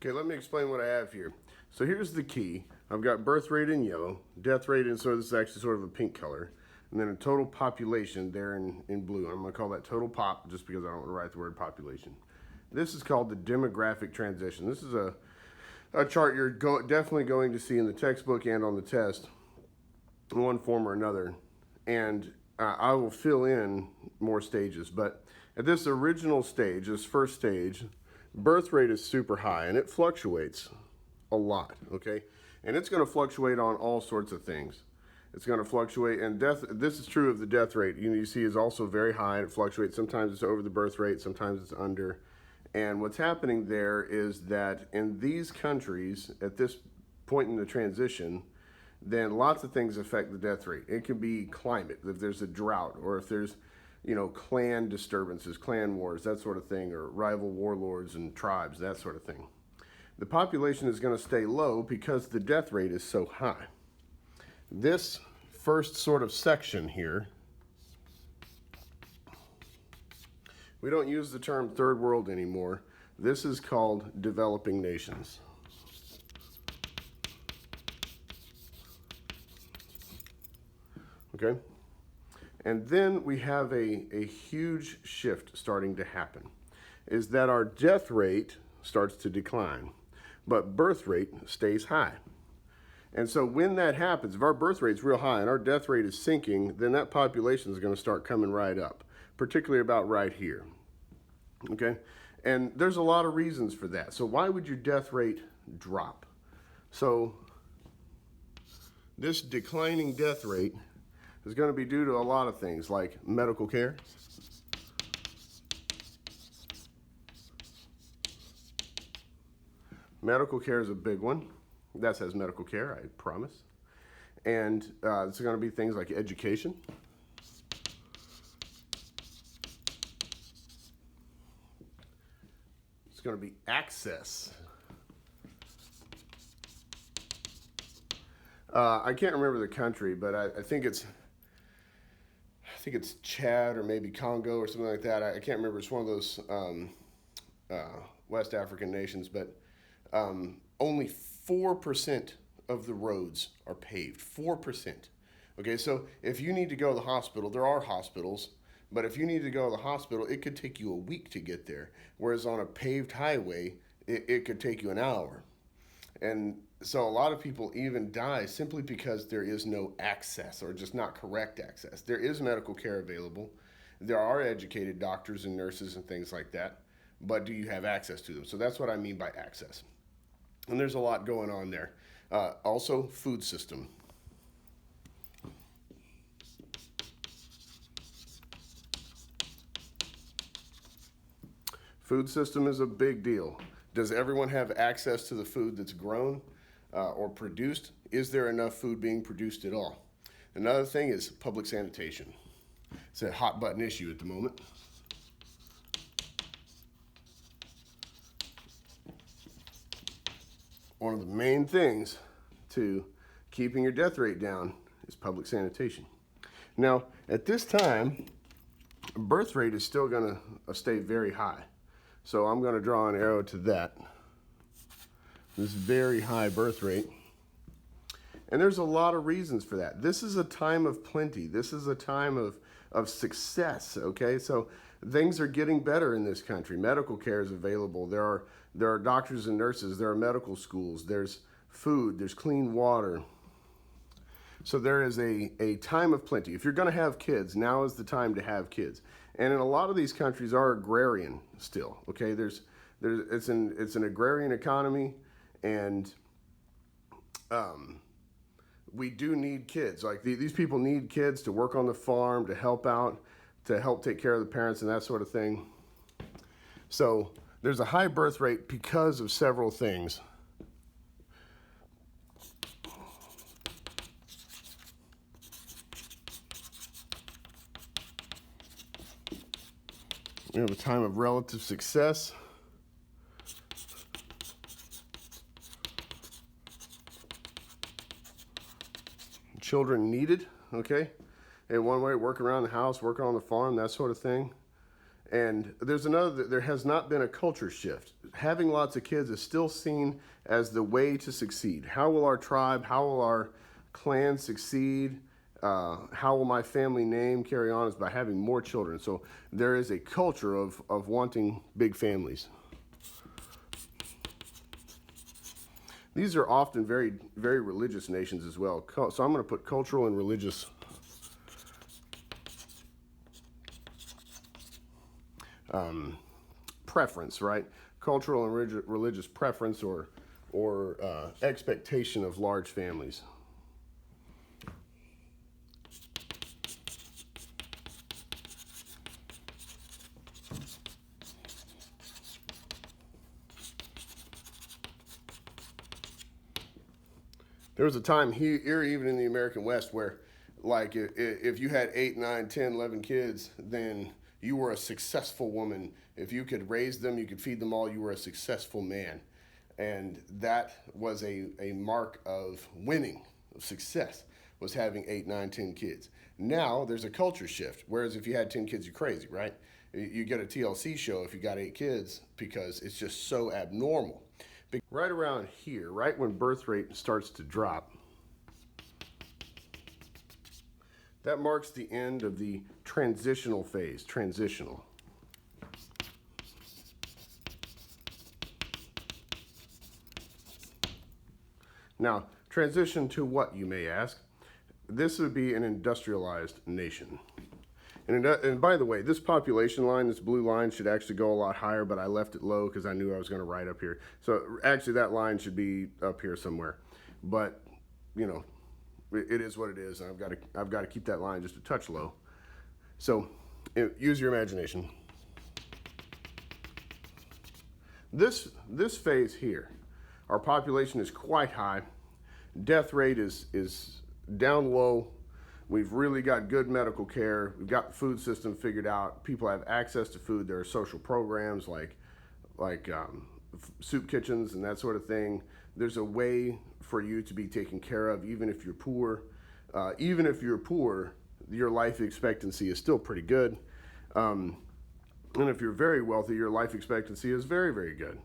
Okay, let me explain what I have here. So here's the key. I've got birth rate in yellow, death rate in, so this is actually sort of a pink color, and then a total population there in blue. I'm going to call that total pop just because I don't want to write the word population. This is called the demographic transition. This is a chart you're definitely going to see in the textbook and on the test in one form or another. And I will fill in more stages, but at this original stage, this first stage, birth rate is super high and it fluctuates a lot, okay? And it's going to fluctuate on all sorts of things. It's going to fluctuate, and this is true of the death rate. You see is also very high. It fluctuates. Sometimes it's over the birth rate, sometimes it's under. And what's happening there is that in these countries, at this point in the transition, then lots of things affect the death rate. It can be climate, if there's a drought, or if there's, clan disturbances, clan wars, that sort of thing, or rival warlords and tribes, that sort of thing. The population is going to stay low because the death rate is so high. This first sort of section here, we don't use the term third world anymore. This is called developing nations. Okay? And then we have a huge shift starting to happen, is that our death rate starts to decline, but birth rate stays high. And so when that happens, if our birth rate's real high and our death rate is sinking, then that population is going to start coming right up, particularly about right here. Okay? And there's a lot of reasons for that. So why would your death rate drop? So this declining death rate is going to be due to a lot of things like medical care, medical care is a big one. That says medical care, I promise. And it's going to be things like education. It's going to be access. I can't remember the country, but I think it's Chad or maybe Congo or something like that. I can't remember. It's one of those West African nations, but only 4% of the roads are paved. 4%. Okay, so if you need to go to the hospital, there are hospitals, but if you need to go to the hospital, it could take you a week to get there. Whereas on a paved highway, it could take you an hour. And so a lot of people even die simply because there is no access or just not correct access. There is medical care available. There are educated doctors and nurses and things like that, but do you have access to them? So that's what I mean by access. And there's a lot going on there. Also, food system. Food system is a big deal. Does everyone have access to the food that's grown or produced? Is there enough food being produced at all? Another thing is public sanitation. It's a hot button issue at the moment. One of the main things to keeping your death rate down is public sanitation. Now, at this time, birth rate is still going to stay very high. So I'm going to draw an arrow to that. This very high birth rate. And there's a lot of reasons for that. This is a time of plenty. This is a time of success, okay? So things are getting better in this country. Medical care is available. There are doctors and nurses. There are medical schools. There's food. There's clean water. So there is a time of plenty. If you're going to have kids, now is the time to have kids. And in a lot of these countries are agrarian still, okay? It's an agrarian economy, and we do need kids. Like these people need kids to work on the farm, to help out, to help take care of the parents and that sort of thing. So there's a high birth rate because of several things. We have a time of relative success. Children needed, okay? In one way, work around the house, working on the farm, that sort of thing. And there has not been a culture shift having lots of kids is still seen as the way to succeed. How will our tribe, how will our clan succeed? How will my family name carry on is by having more children. So there is a culture of wanting big families. These are often very, very religious nations as well. So I'm going to put cultural and religious preference, right? Cultural and religious preference or expectation of large families. There was a time here, even in the American West, where like if you had 8, 9, 10, 11 kids, then you were a successful woman. If you could raise them, you could feed them all, you were a successful man. And that was a mark of winning, of success, was having 8, 9, 10 kids. Now there's a culture shift, whereas if you had 10 kids, you're crazy, right? You get a TLC show if you got 8 kids because it's just so abnormal. Right around here, right when birth rate starts to drop, that marks the end of the transitional phase, transitional. Now, transition to what, you may ask? This would be an industrialized nation. And by the way, this population line, this blue line, should actually go a lot higher, but I left it low because I knew I was going to write up here. So actually that line should be up here somewhere. But, you know, it is what it is. I've got to keep that line just a touch low. So use your imagination. This phase here, our population is quite high. Death rate is down low. We've really got good medical care. We've got the food system figured out. People have access to food. There are social programs like soup kitchens and that sort of thing. There's a way for you to be taken care of, even if you're poor. Even if you're poor, your life expectancy is still pretty good. And if you're very wealthy, your life expectancy is very, very good.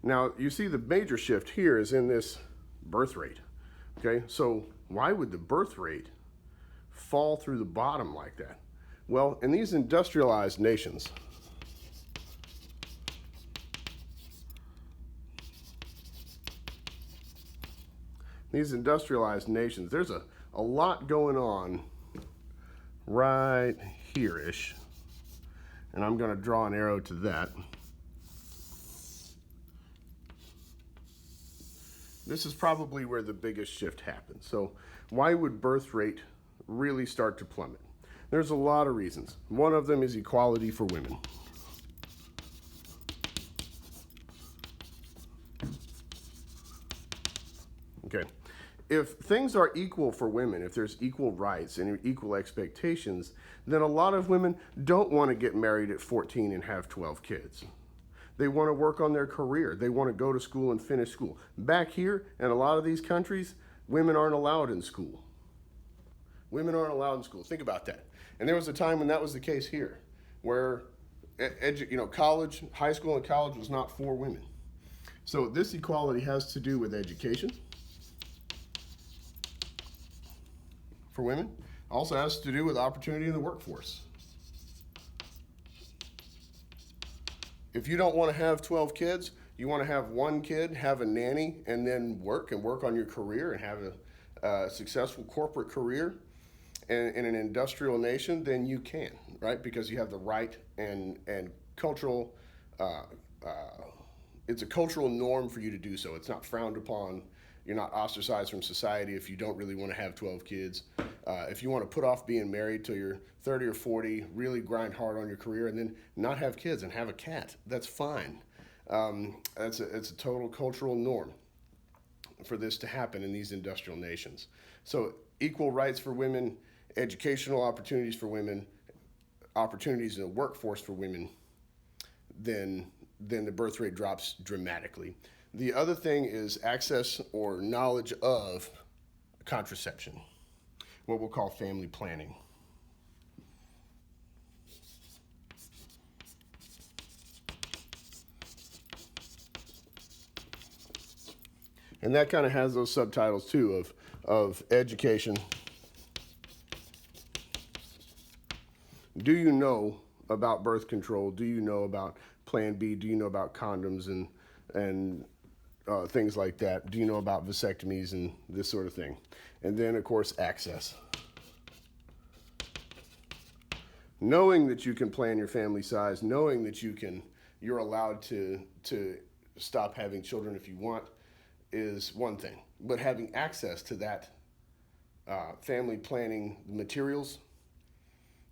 Now, you see the major shift here is in this birth rate. Okay, so why would the birth rate fall through the bottom like that? Well, in these industrialized nations, there's a lot going on right here-ish, and I'm going to draw an arrow to that. This is probably where the biggest shift happens. So why would birth rate really start to plummet? There's a lot of reasons. One of them is equality for women. Okay, if things are equal for women, if there's equal rights and equal expectations, then a lot of women don't want to get married at 14 and have 12 kids. They want to work on their career. They want to go to school and finish school. Back here, in a lot of these countries, women aren't allowed in school. Women aren't allowed in school. Think about that. And there was a time when that was the case here, where college, high school and college was not for women. So this equality has to do with education for women. Also has to do with opportunity in the workforce. If you don't want to have 12 kids, you want to have one kid, have a nanny, and then work on your career and have a successful corporate career in an industrial nation, then you can, right? Because you have the right and cultural, it's a cultural norm for you to do so. It's not frowned upon. You're not ostracized from society if you don't really want to have 12 kids. If you want to put off being married till you're 30 or 40, really grind hard on your career, and then not have kids and have a cat, that's fine. It's a total cultural norm for this to happen in these industrial nations. So equal rights for women, educational opportunities for women, opportunities in the workforce for women, then the birth rate drops dramatically. The other thing is access or knowledge of contraception, what we'll call family planning. And that kind of has those subtitles too of education. Do you know about birth control? Do you know about Plan B? Do you know about condoms and things like that? Do you know about vasectomies and this sort of thing? And then, of course, access. Knowing that you can plan your family size, knowing that you're allowed to stop having children if you want is one thing. But having access to that family planning materials,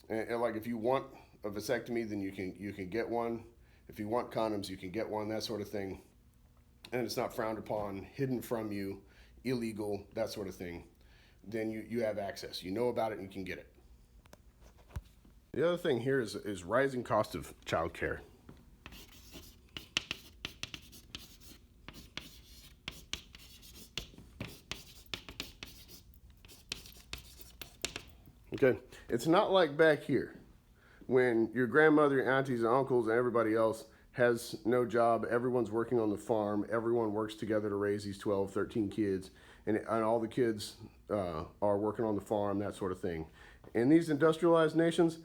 and like if you want a vasectomy, then you can get one. If you want condoms, you can get one, that sort of thing. And it's not frowned upon, hidden from you, illegal, that sort of thing. Then you have access. You know about it and you can get it. The other thing here is rising cost of childcare. Okay, it's not like back here when your grandmother, your aunties, and uncles, and everybody else has no job, everyone's working on the farm, everyone works together to raise these 12, 13 kids, and all the kids are working on the farm, that sort of thing. In these industrialized nations,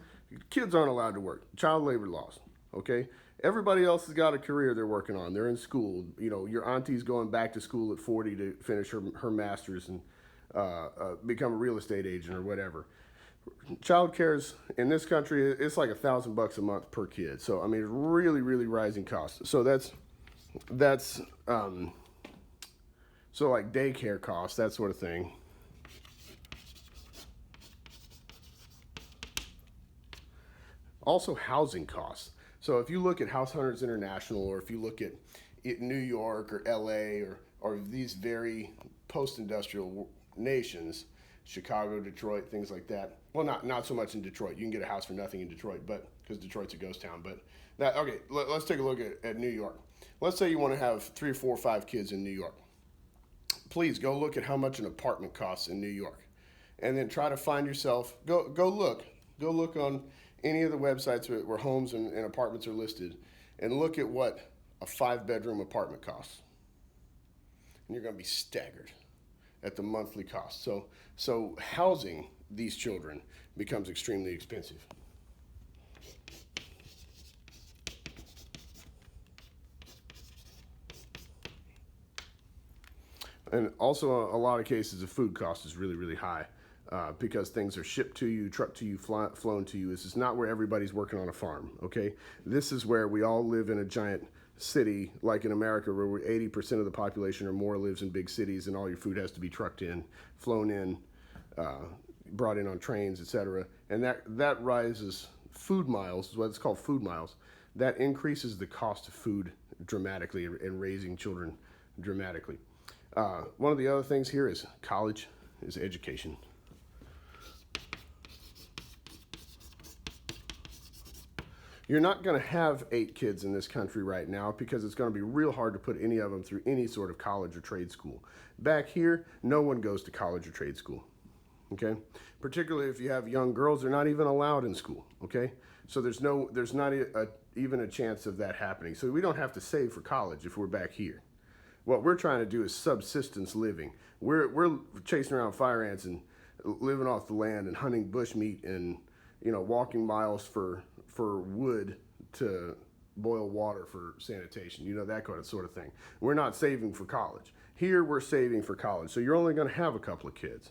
kids aren't allowed to work. Child labor laws, okay? Everybody else has got a career they're working on. They're in school. You know, your auntie's going back to school at 40 to finish her master's and become a real estate agent or whatever. Child care's in this country, it's like $1,000 a month per kid. So I mean, it's really, really rising costs. So that's so like daycare costs, that sort of thing. Also housing costs. So if you look at House Hunters International, or if you look at New York or LA or these very post-industrial nations, Chicago, Detroit, things like that. Well, not so much in Detroit. You can get a house for nothing in Detroit, but because Detroit's a ghost town. But that, okay, let's take a look at New York. Let's say you want to have 3 or 4 or 5 kids in New York. Please go look at how much an apartment costs in New York, and then try to find yourself. Go look on any of the websites where homes and apartments are listed, and look at what a 5-bedroom apartment costs. And you're going to be staggered at the monthly cost. So housing these children becomes extremely expensive. And also a lot of cases the food cost is really, really high because things are shipped to you, trucked to you, flown to you. This is not where everybody's working on a farm, okay? This is where we all live in a giant city, like in America, where 80% of the population or more lives in big cities, and all your food has to be trucked in, flown in, brought in on trains, etc. And that rises food miles, is what it's called, food miles. That increases the cost of food dramatically and raising children dramatically. One of the other things here is college, is education. You're not going to have 8 kids in this country right now because it's going to be real hard to put any of them through any sort of college or trade school. Back here, no one goes to college or trade school, okay? Particularly if you have young girls, they're not even allowed in school, okay? So there's not even a chance of that happening. So we don't have to save for college if we're back here. What we're trying to do is subsistence living. We're chasing around fire ants and living off the land and hunting bush meat and, you know, walking miles for wood to boil water for sanitation, you know, that kind of sort of thing. We're not saving for college. Here we're saving for college. So you're only going to have a couple of kids.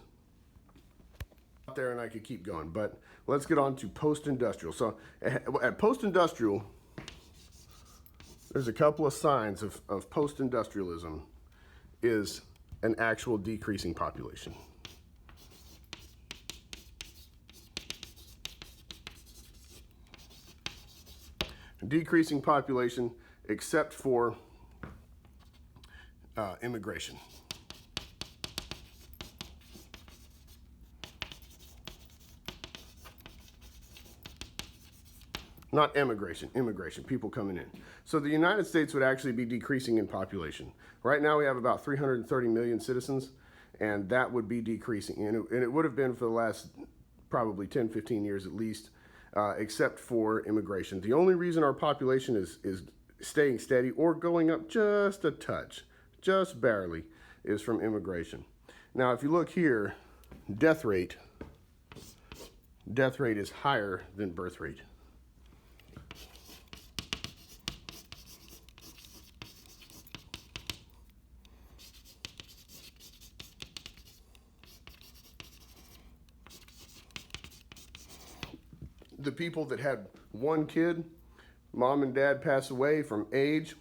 Out there, and I could keep going, but let's get on to post-industrial. So at post-industrial, there's a couple of signs of post-industrialism is an actual decreasing population. Decreasing population except for immigration. Not immigration, people coming in. So the United States would actually be decreasing in population. Right now we have about 330 million citizens, and that would be decreasing. And it would have been for the last probably 10, 15 years at least, except for immigration. The only reason our population is staying steady or going up just a touch, just barely, is from immigration. Now, if you look here, death rate is higher than birth rate. The people that had one kid, mom and dad pass away from age,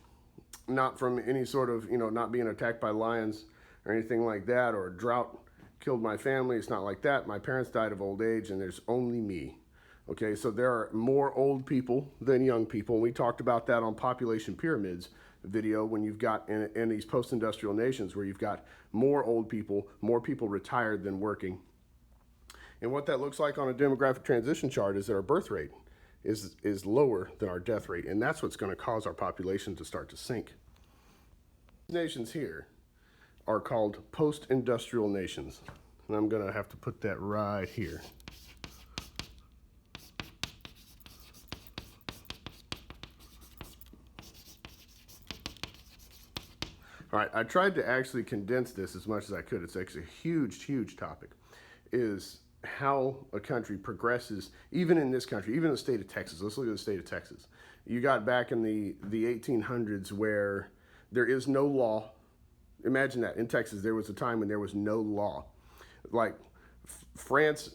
not from any sort of, not being attacked by lions or anything like that, or drought killed my family. It's not like that. My parents died of old age, and there's only me. Okay, so there are more old people than young people. And we talked about that on population pyramids video when you've got in these post-industrial nations where you've got more old people, more people retired than working. And what that looks like on a demographic transition chart is that our birth rate is lower than our death rate. And that's what's going to cause our population to start to sink. These nations here are called post-industrial nations. And I'm going to have to put that right here. All right, I tried to actually condense this as much as I could. It's actually a huge, huge topic, is how a country progresses, even in this country, even in the state of Texas. Let's look at the state of Texas. You got back in the 1800s where there is no law. Imagine that. In Texas, there was a time when there was no law. Like France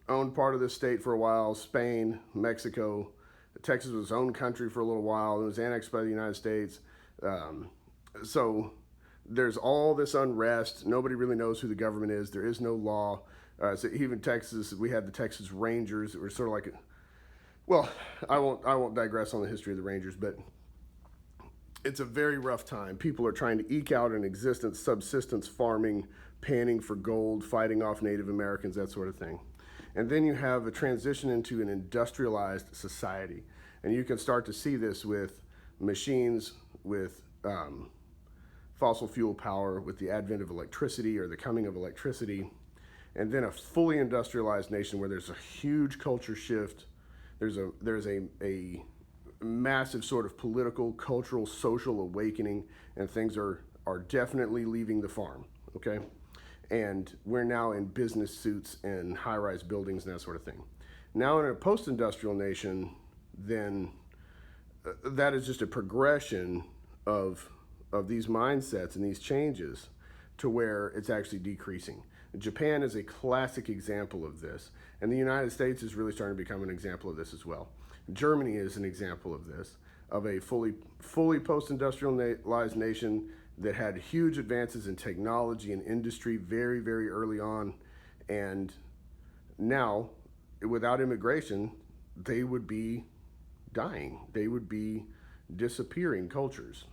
owned part of this state for a while, Spain, Mexico. Texas was its own country for a little while. It was annexed by the United States. So there's all this unrest. Nobody really knows who the government is. There is no law. So even Texas, we had the Texas Rangers that were sort of like, well, I won't digress on the history of the Rangers, but it's a very rough time. People are trying to eke out an existence, subsistence farming, panning for gold, fighting off Native Americans, that sort of thing. And then you have a transition into an industrialized society. And you can start to see this with machines, with fossil fuel power, with the advent of electricity or the coming of electricity. And then a fully industrialized nation where there's a huge culture shift. There's a massive sort of political, cultural, social awakening, and things are definitely leaving the farm, okay? And we're now in business suits and high-rise buildings and that sort of thing. Now in a post-industrial nation, then that is just a progression of these mindsets and these changes to where it's actually decreasing. Japan is a classic example of this, and the United States is really starting to become an example of this as well. Germany is an example of this, of a fully post-industrialized nation that had huge advances in technology and industry very, very early on, and now, without immigration, they would be dying. They would be disappearing cultures.